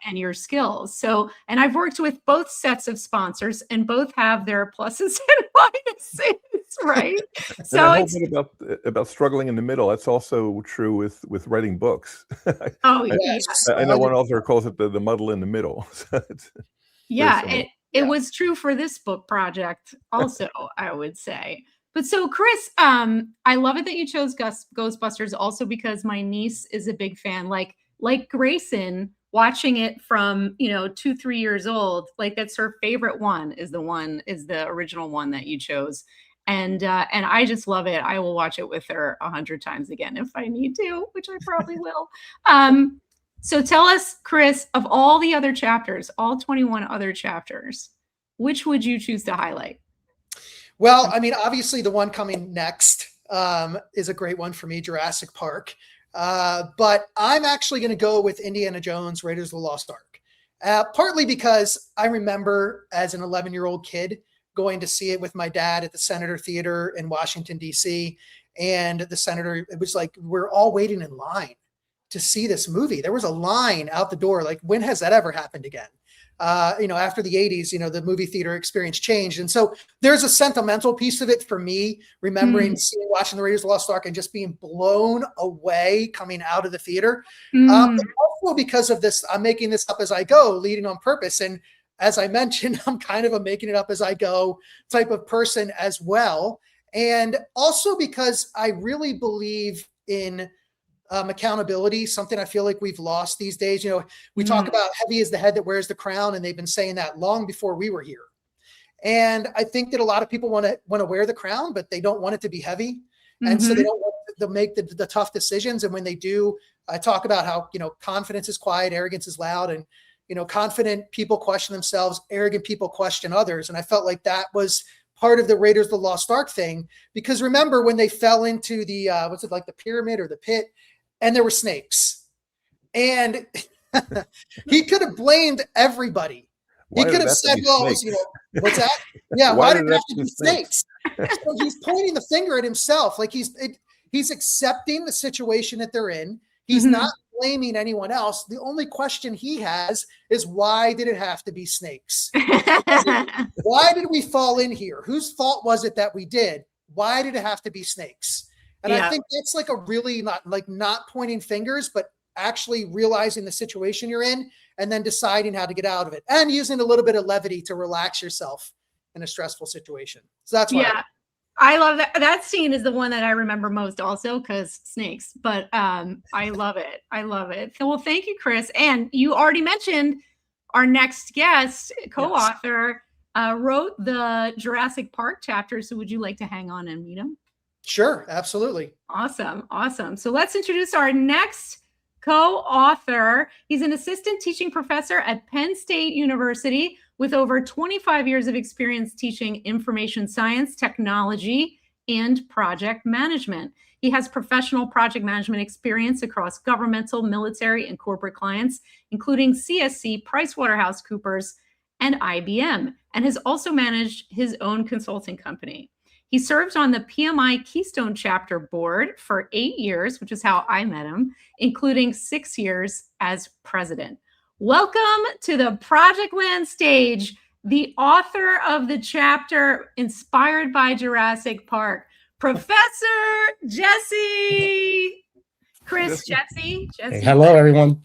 and your skills. So, and I've worked with both sets of sponsors and both have their pluses and minuses, right? So it's about struggling in the middle. That's also true with writing books. Oh, yes. I know one author calls it the muddle in the middle. It was true for this book project also, I would say. But so Chris, I love it that you chose Ghostbusters also because my niece is a big fan. Like Grayson, watching it from, 2-3 years old, like that's her favorite one is the original one that you chose. And I just love it. I will watch it with her 100 times again if I need to, which I probably will. So tell us, Chris, of all the other chapters, all 21 other chapters, which would you choose to highlight? Well, I mean, obviously the one coming next is a great one for me, Jurassic Park. But I'm actually going to go with Indiana Jones, Raiders of the Lost Ark. Partly because I remember as an 11-year-old kid going to see it with my dad at the Senator Theater in Washington, D.C. And the Senator, it was like, we're all waiting in line to see this movie. There was a line out the door. Like, when has that ever happened again? After the 80s, the movie theater experience changed. And so there's a sentimental piece of it for me, remembering watching the Raiders of the Lost Ark and just being blown away coming out of the theater. But also because of this, I'm making this up as I go, leading on purpose. And as I mentioned, I'm kind of a making it up as I go type of person as well. And also because I really believe in accountability, something I feel like we've lost these days. We talk about heavy is the head that wears the crown, and they've been saying that long before we were here. And I think that a lot of people want to wear the crown, but they don't want it to be heavy. And so they don't want to make the tough decisions. And when they do, I talk about how, confidence is quiet, arrogance is loud, and, confident people question themselves, arrogant people question others. And I felt like that was part of the Raiders of the Lost Ark thing, because remember when they fell into the, the pyramid or the pit, and there were snakes, and he could have blamed everybody. He could have said, well, what's that? Yeah. Why did it have to be snakes? So he's pointing the finger at himself. Like he's accepting the situation that they're in. He's not blaming anyone else. The only question he has is, why did it have to be snakes? Why did we fall in here? Whose fault was it that we did? Why did it have to be snakes? And I think that's like a really not pointing fingers, but actually realizing the situation you're in and then deciding how to get out of it, and using a little bit of levity to relax yourself in a stressful situation. So that's why. I love that. That scene is the one that I remember most also because snakes, but I love it. I love it. So, well, thank you, Chris. And you already mentioned our next guest, co-author, wrote the Jurassic Park chapter. So would you like to hang on and meet him? Sure, absolutely. Awesome. So let's introduce our next co-author. He's an assistant teaching professor at Penn State University with over 25 years of experience teaching information science, technology, and project management. He has professional project management experience across governmental, military, and corporate clients, including CSC, PricewaterhouseCoopers, and IBM, and has also managed his own consulting company. He served on the PMI Keystone Chapter Board for 8 years, which is how I met him, including 6 years as president. Welcome to the Projectland stage, the author of the chapter inspired by Jurassic Park, Professor Jesse. Jesse. Hey, hello, everyone.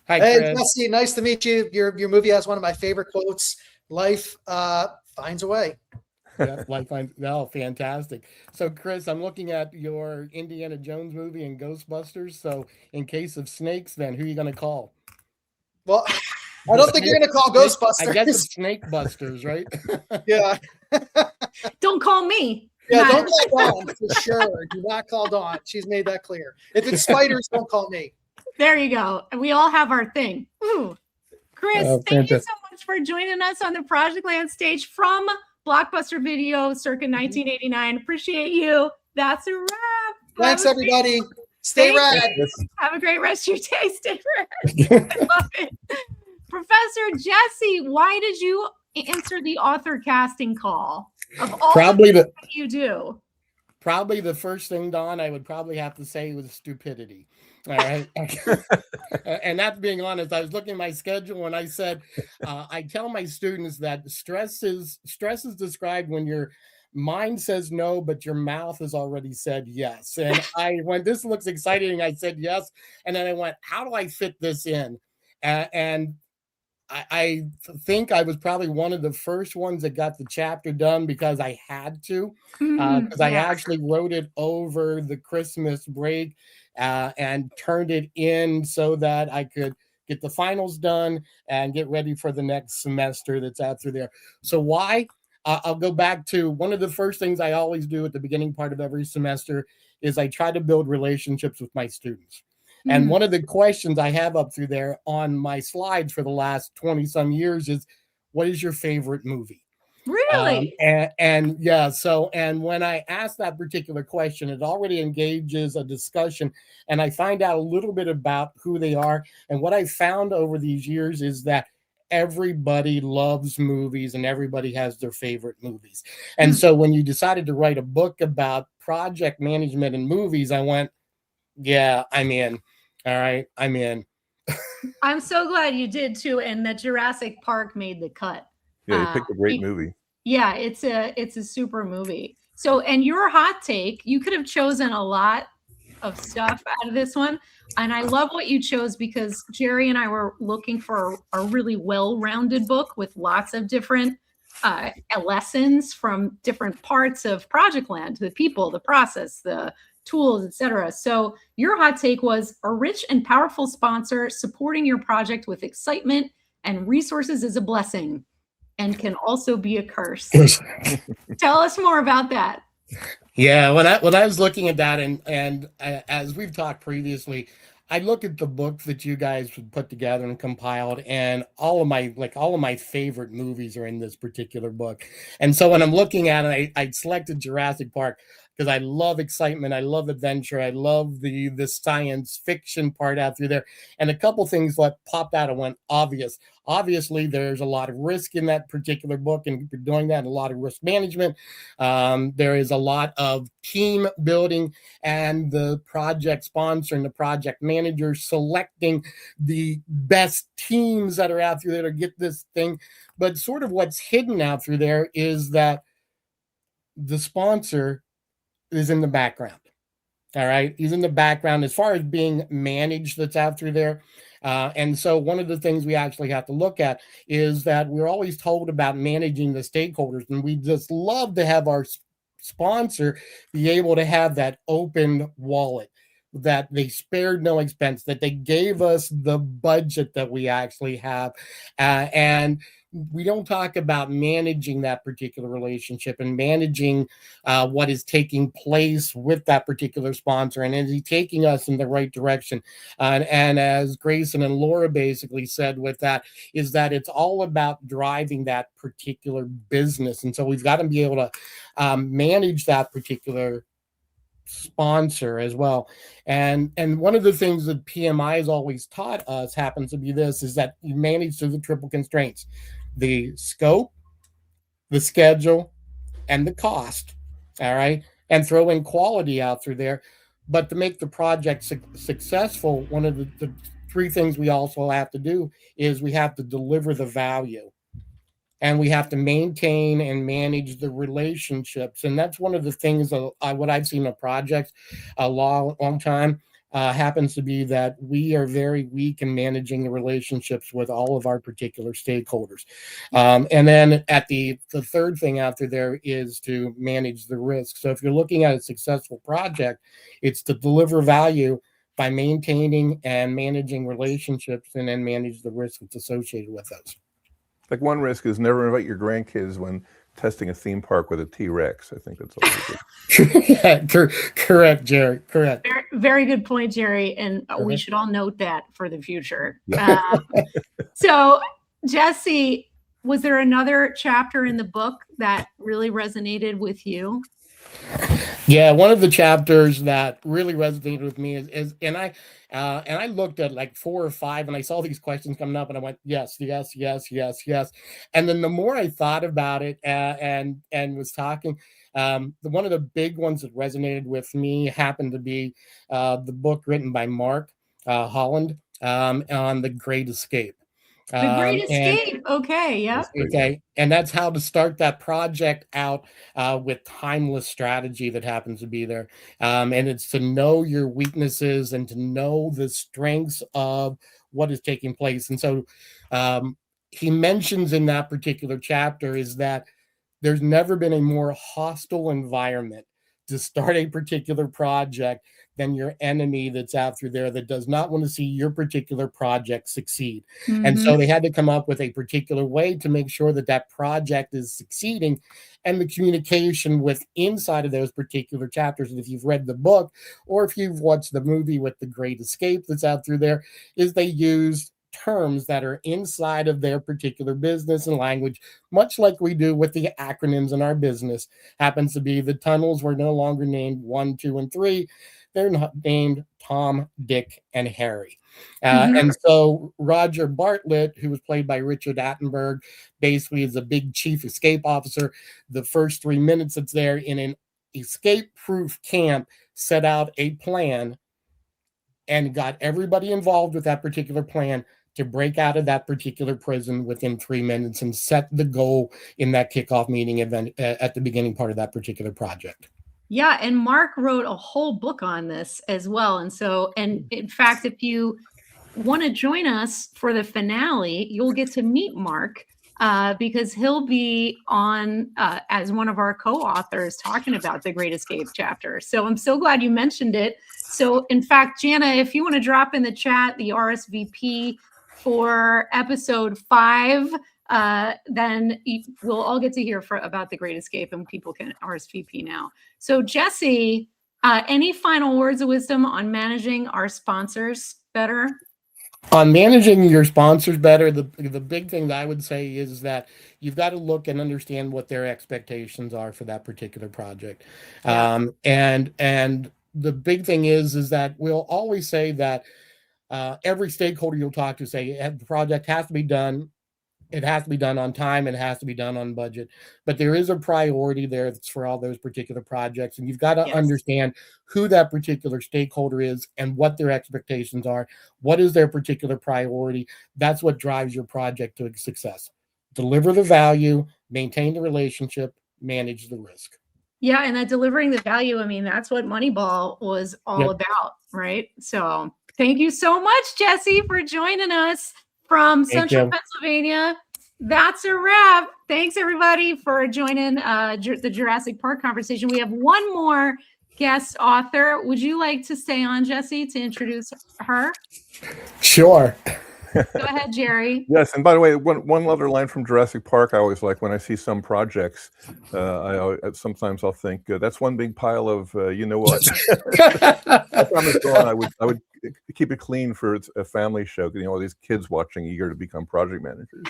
Hi, hey, Chris. Jesse, nice to meet you. Your movie has one of my favorite quotes. Life finds a way. Yeah, fantastic. So, Chris, I'm looking at your Indiana Jones movie and Ghostbusters. So, in case of snakes, then who are you going to call? Well, I don't think you're going to call Ghostbusters. I guess it's Snake Busters, right? Yeah. Don't call me. Yeah, don't call Dawn for sure. Do not call Dawn. She's made that clear. If it's spiders, don't call me. There you go. We all have our thing. Ooh. Chris, thank you so much for joining us on the Projectland stage from Blockbuster Video circa 1989. Appreciate you. That's a wrap. Thanks, everybody. Stay rad. Have a great rest of your day. Stay rad. I love it. Professor Jesse, why did you answer the author casting call? Of all that you do. Probably the first thing, Dawn, I would probably have to say was stupidity. All right. And that's being honest. I was looking at my schedule and I said, I tell my students that stress is described when your mind says no, but your mouth has already said yes. And I went, this looks exciting. I said yes. And then I went, how do I fit this in? And I think I was probably one of the first ones that got the chapter done because I had to, because I actually wrote it over the Christmas break and turned it in so that I could get the finals done, and get ready for the next semester that's out through there. So why? I'll go back to one of the first things I always do at the beginning part of every semester is I try to build relationships with my students. And one of the questions I have up through there on my slides for the last 20 some years is, what is your favorite movie? Really? And yeah, so, and when I ask that particular question, it already engages a discussion, and I find out a little bit about who they are. And what I found over these years is that everybody loves movies and everybody has their favorite movies. And so when you decided to write a book about project management and movies, I went, yeah, I'm in. All right, I'm in. I'm so glad you did too, and that Jurassic Park made the cut. Yeah, you picked a great movie. Yeah, it's a super movie. So, and your hot take, you could have chosen a lot of stuff out of this one. And I love what you chose, because Jerry and I were looking for a really well-rounded book with lots of different lessons from different parts of Projectland, the people, the process, the tools, etc. So your hot take was, a rich and powerful sponsor supporting your project with excitement and resources is a blessing and can also be a curse. Tell us more about that. Yeah, when I was looking at that, and as we've talked previously, I look at the book that you guys put together and compiled, and all of my favorite movies are in this particular book. And so when I'm looking at it, I selected Jurassic Park because I love excitement, I love adventure, I love the science fiction part out through there. And a couple things that popped out and went obvious. Obviously, there's a lot of risk in that particular book, and you're doing that, a lot of risk management. There is a lot of team building, and the project sponsor and the project manager selecting the best teams that are out through there to get this thing. But sort of what's hidden out through there is that the sponsor is in the background. All right. He's in the background as far as being managed, that's out through there. And so one of the things we actually have to look at is that we're always told about managing the stakeholders, and we just love to have our sponsor be able to have that open wallet, that they spared no expense, that they gave us the budget that we actually have. And we don't talk about managing that particular relationship and managing what is taking place with that particular sponsor, and is he taking us in the right direction? And as Grayson and Laura basically said with that, is that it's all about driving that particular business. And so we've got to be able to manage that particular sponsor as well. And one of the things that PMI has always taught us happens to be this, is that you manage through the triple constraints: the scope, the schedule, and the cost. All right. And throw in quality out through there. But to make the project successful, one of the three things we also have to do is we have to deliver the value, and we have to maintain and manage the relationships. And that's one of the things that what I've seen in projects a long time happens to be that we are very weak in managing the relationships with all of our particular stakeholders. And then at the third thing out there is to manage the risk. So if you're looking at a successful project, it's to deliver value by maintaining and managing relationships, and then manage the risk that's associated with those. Like, one risk is never invite your grandkids when testing a theme park with a T-Rex. I think that's all good. Correct, Jerry. Correct. Very, very good point, Jerry. And we should all note that for the future. So, Jesse, was there another chapter in the book that really resonated with you? Yeah, one of the chapters that really resonated with me is and I looked at like 4 or 5, and I saw these questions coming up, and I went, yes, yes, yes, yes, yes. And then the more I thought about it and was talking, one of the big ones that resonated with me happened to be the book written by Mark Holland on The Great Escape. The Great Escape. Okay. Yeah. Okay. And that's how to start that project out with timeless strategy that happens to be there. And it's to know your weaknesses and to know the strengths of what is taking place. And so he mentions in that particular chapter is that there's never been a more hostile environment to start a particular project than your enemy that's out through there that does not want to see your particular project succeed. And Mm-hmm. so they had to come up with a particular way to make sure that that project is succeeding, and the communication with inside of those particular chapters. And if you've read the book or if you've watched the movie with The Great Escape that's out through there, is they use terms that are inside of their particular business and language, much like we do with the acronyms in our business. Happens to be the tunnels were no longer named 1, 2, and 3. They're not named Tom, Dick, and Harry. And so Roger Bartlett, who was played by Richard Attenborough, basically is a big chief escape officer. The first 3 minutes it's there in an escape-proof camp, set out a plan and got everybody involved with that particular plan to break out of that particular prison within 3 minutes, and set the goal in that kickoff meeting event at the beginning part of that particular project. Yeah, and Mark wrote a whole book on this as well. And so, and in fact, if you want to join us for the finale, you'll get to meet Mark because he'll be on as one of our co-authors talking about the Great Escape chapter. So I'm so glad you mentioned it. So in fact, Jana, if you want to drop in the chat the RSVP for episode 5, then we'll all get to hear about the Great Escape, and people can RSVP now. So Jesse, any final words of wisdom on managing our sponsors better? On managing your sponsors better, the big thing that I would say is that you've got to look and understand what their expectations are for that particular project. Yeah. And the big thing is that we'll always say that every stakeholder you'll talk to say the project has to be done. It has to be done on time. It has to be done on budget. But there is a priority there that's for all those particular projects. And you've got to understand who that particular stakeholder is and what their expectations are. What is their particular priority? That's what drives your project to success. Deliver the value, maintain the relationship, manage the risk. Yeah, and that delivering the value, I mean, that's what Moneyball was all about, right? So thank you so much, Jesse, for joining us from Central Pennsylvania. That's a wrap. Thanks, everybody, for joining the Jurassic Park conversation. We have one more guest author. Would you like to stay on, Jesse, to introduce her? Sure. Go ahead, Jerry. Yes, and by the way, one other line from Jurassic Park I always like when I see some projects. Sometimes I'll think that's one big pile of you know what. I promise, Dawn, I would keep it clean for a family show. You know, all these kids watching, eager to become project managers.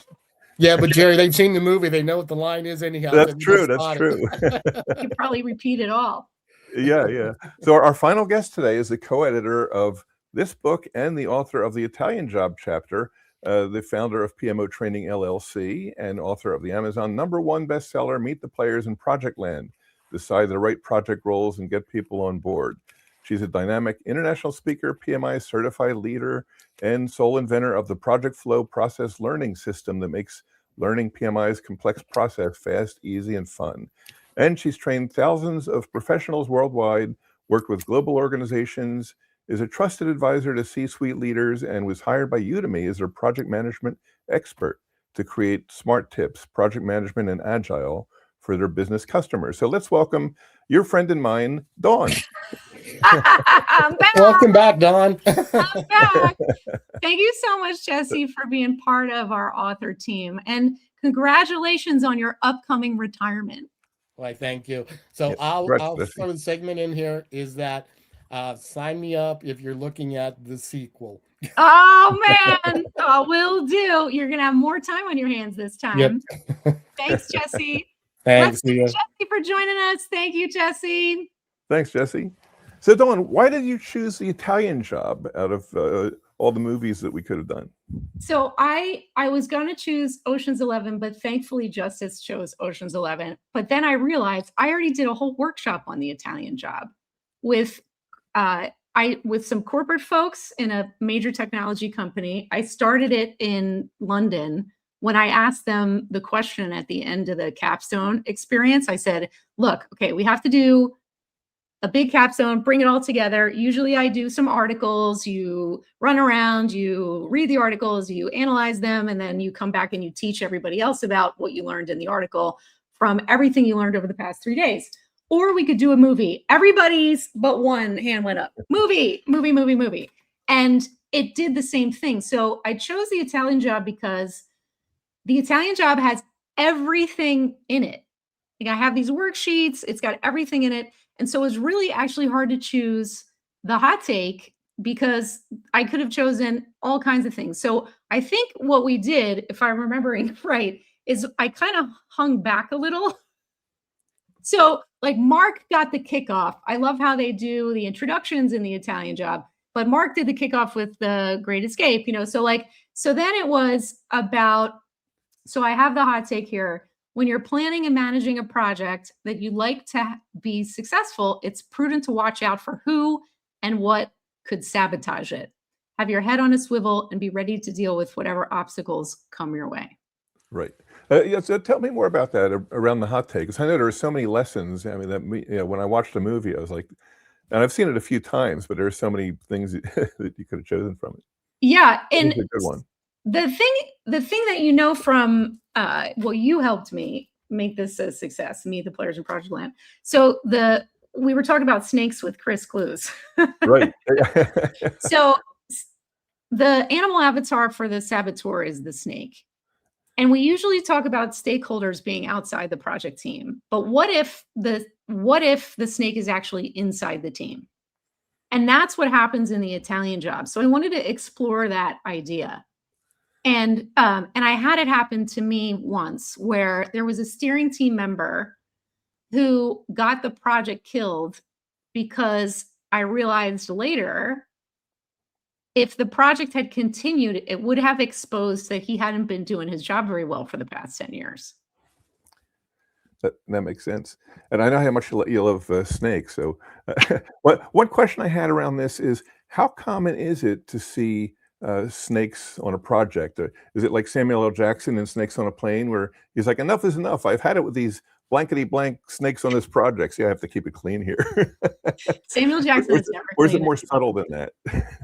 Yeah, but Jerry, they've seen the movie. They know what the line is anyhow. That's true. That's true. You can probably repeat it all. Yeah. So our final guest today is the co-editor of this book and the author of the Italian Job chapter, the founder of PMOtraining LLC, and author of the Amazon #1 bestseller, Meet the Players in Projectland, Decide the Right Project Roles and Get People on Board. She's a dynamic international speaker, PMI certified leader, and sole inventor of the Project Flow process learning system that makes learning PMI's complex process fast, easy, and fun. And she's trained thousands of professionals worldwide, worked with global organizations, is a trusted advisor to C-suite leaders, and was hired by Udemy as their project management expert to create smart tips, project management, and agile for their business customers. So let's welcome your friend and mine, Dawn. Welcome back, Dawn. I'm back. Thank you so much, Jesse, for being part of our author team. And congratulations on your upcoming retirement. Why, thank you. So Yes, I'll congratulations. throw the segment in here is that sign me up if you're looking at the sequel. Oh, man. Will do. You're going to have more time on your hands this time. Yep. Thanks, Jesse. Thanks. Let's thank Jesse for joining us. Thank you, Jesse. Thanks, Jesse. So, Dawn, why did you choose the Italian Job out of all the movies that we could have done? So I was going to choose Ocean's 11, but thankfully Justice chose Ocean's 11. But then I realized I already did a whole workshop on the Italian Job with some corporate folks in a major technology company. I started it in London. When I asked them the question at the end of the capstone experience, I said, look, okay, we have to do a big capstone, bring it all together. Usually I do some articles, you run around, you read the articles, you analyze them, and then you come back and you teach everybody else about what you learned in the article from everything you learned over the past 3 days. or we could do a movie. Everybody's but one hand went up. Movie. And it did the same thing. So I chose the Italian Job because the Italian Job has everything in it. Like I have these worksheets, it's got everything in it. And so it was really actually hard to choose the hot take because I could have chosen all kinds of things. So I think what we did, if I'm remembering right, is I kind of hung back a little. So like Mark got the kickoff. I love how they do the introductions in the Italian Job, but Mark did the kickoff with the Great Escape, so then it was about, so I have the hot take here. When you're planning and managing a project that you like to be successful, it's prudent to watch out for who and what could sabotage it. Have your head on a swivel and be ready to deal with whatever obstacles come your way. Right. So tell me more about that around the hot take. Because I know there are so many lessons. I mean, when I watched the movie, I was like, and I've seen it a few times, but there are so many things that you could have chosen from it. Yeah, and a good one. The thing that from you helped me make this a success, me, the players in Projectland. So we were talking about snakes with Chris Clews. Right. So the animal avatar for the saboteur is the snake. And we usually talk about stakeholders being outside the project team. But what if the snake is actually inside the team? And that's what happens in the Italian Job. So I wanted to explore that idea. And I had it happen to me once where there was a steering team member who got the project killed because I realized later, if the project had continued, it would have exposed that he hadn't been doing his job very well for the past 10 years. That makes sense. And I know how much you love snakes. So one question I had around this is, how common is it to see snakes on a project? Is it like Samuel L. Jackson in Snakes on a Plane, where he's like, enough is enough. I've had it with these blankety blank snakes on this project. So I have to keep it clean here. Samuel Jackson is never. Or is it more subtle than that?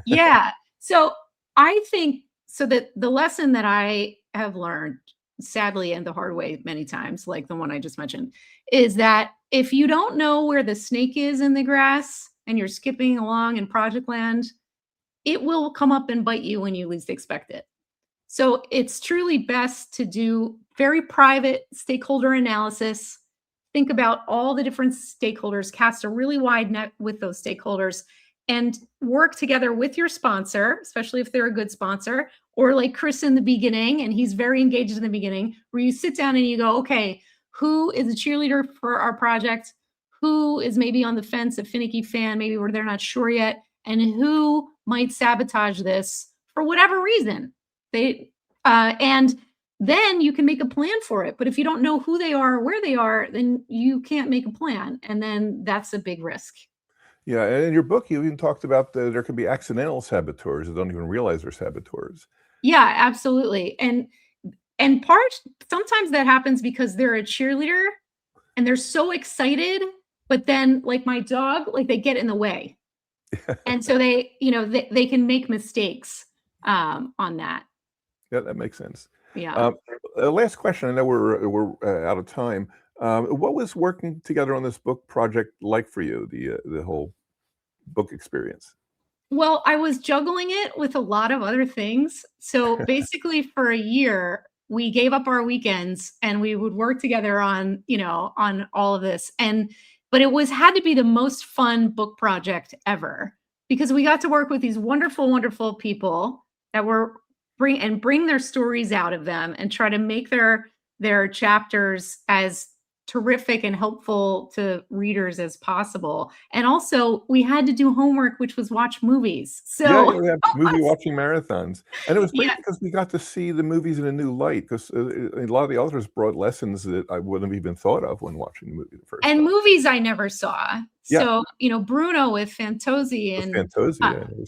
Yeah. So I think that the lesson that I have learned, sadly, and the hard way many times, like the one I just mentioned, is that if you don't know where the snake is in the grass and you're skipping along in Projectland, it will come up and bite you when you least expect it. So it's truly best to do very private stakeholder analysis. Think about all the different stakeholders, cast a really wide net with those stakeholders, and work together with your sponsor, especially if they're a good sponsor, or like Chris in the beginning, and he's very engaged in the beginning, where you sit down and you go, okay, who is a cheerleader for our project? Who is maybe on the fence, a finicky fan, maybe where they're not sure yet, and who might sabotage this for whatever reason? And then you can make a plan for it. But if you don't know who they are or where they are, then you can't make a plan. And then that's a big risk. Yeah, and in your book, you even talked about there can be accidental saboteurs that don't even realize they're saboteurs. Yeah, absolutely. And sometimes that happens because they're a cheerleader and they're so excited, but then like my dog, like they get in the way. And so they can make mistakes on that. Yeah, that makes sense. Yeah. Last question. I know we're out of time. What was working together on this book project like for you? The whole book experience. Well, I was juggling it with a lot of other things. So basically, for a year, we gave up our weekends and we would work together on all of this. But it had to be the most fun book project ever, because we got to work with these wonderful, wonderful people that bring their stories out of them and try to make their chapters as terrific and helpful to readers as possible. And also we had to do homework, which was watch movies. So we have movie watching marathons. And it was great because we got to see the movies in a new light, because a lot of the authors brought lessons that I wouldn't have even thought of when watching the movie the first time. Movies I never saw. So, Bruno with Fantozzi and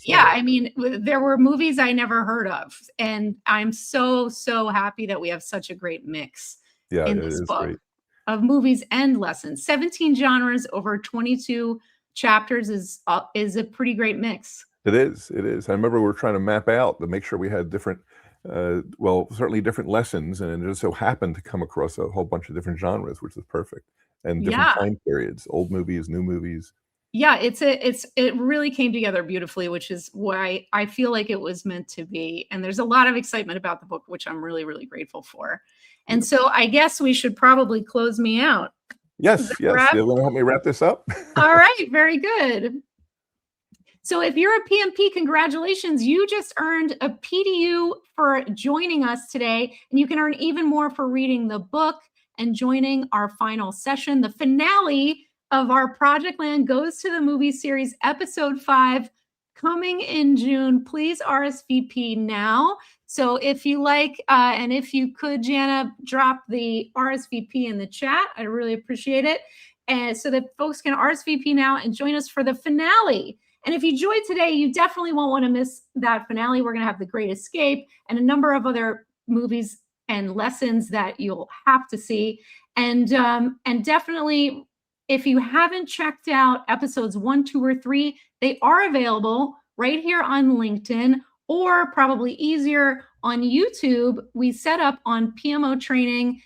I mean, there were movies I never heard of. And I'm so, so happy that we have such a great mix in this book. Great. Of movies and lessons. 17 genres over 22 chapters is a pretty great mix. It is. I remember we were trying to map out to make sure we had different, certainly different lessons, and it just so happened to come across a whole bunch of different genres, which is perfect. and different Yeah. time periods, old movies, new movies. Yeah, it really came together beautifully, which is why I feel like it was meant to be. And there's a lot of excitement about the book, which I'm really, really grateful for. And so I guess we should probably close me out. Yes, yes. wrap? You want to help me wrap this up? All right, very good. So if you're a PMP, congratulations. You just earned a PDU for joining us today, and you can earn even more for reading the book and joining our final session, the finale of our Projectland Goes to the Movie series, episode 5, coming in June. Please RSVP now. So if you like, and if you could, Jana, drop the RSVP in the chat. I really appreciate it. And so that folks can RSVP now and join us for the finale. And if you joined today, you definitely won't want to miss that finale. We're going to have The Great Escape and a number of other movies and lessons that you'll have to see. And definitely, if you haven't checked out episodes 1, 2, or 3, they are available right here on LinkedIn, or probably easier on YouTube. We set up on PMOtraining,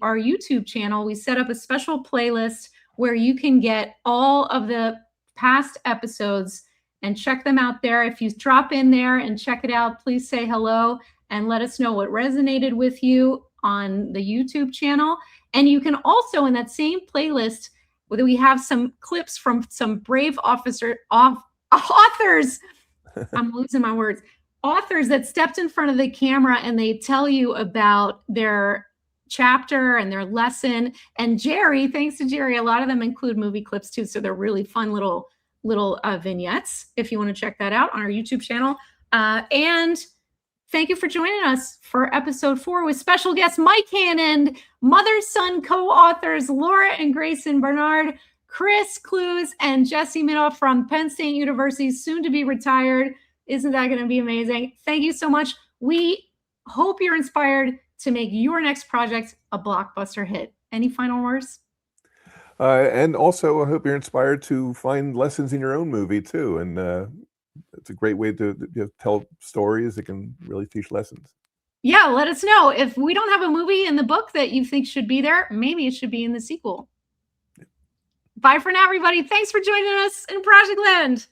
our YouTube channel, we set up a special playlist where you can get all of the past episodes and check them out there. If you drop in there and check it out, please say hello and let us know what resonated with you on the YouTube channel. And you can also, in that same playlist, whether we have some clips from some brave authors, I'm losing my words, authors that stepped in front of the camera and they tell you about their chapter and their lesson. And Jerry, thanks to Jerry, a lot of them include movie clips too. So they're really fun little vignettes if you want to check that out on our YouTube channel. And thank you for joining us for episode 4 with special guests Mike Hannan, mother-son co-authors Laura and Grayson Barnard, Chris Clews, and Jesse Middaugh from Penn State University, soon to be retired. Isn't that going to be amazing? Thank you so much. We hope you're inspired to make your next project a blockbuster hit. Any final words? And also, I hope you're inspired to find lessons in your own movie too. And it's a great way to tell stories that can really teach lessons. Yeah, let us know. If we don't have a movie in the book that you think should be there, maybe it should be in the sequel. Bye for now, everybody. Thanks for joining us in Projectland.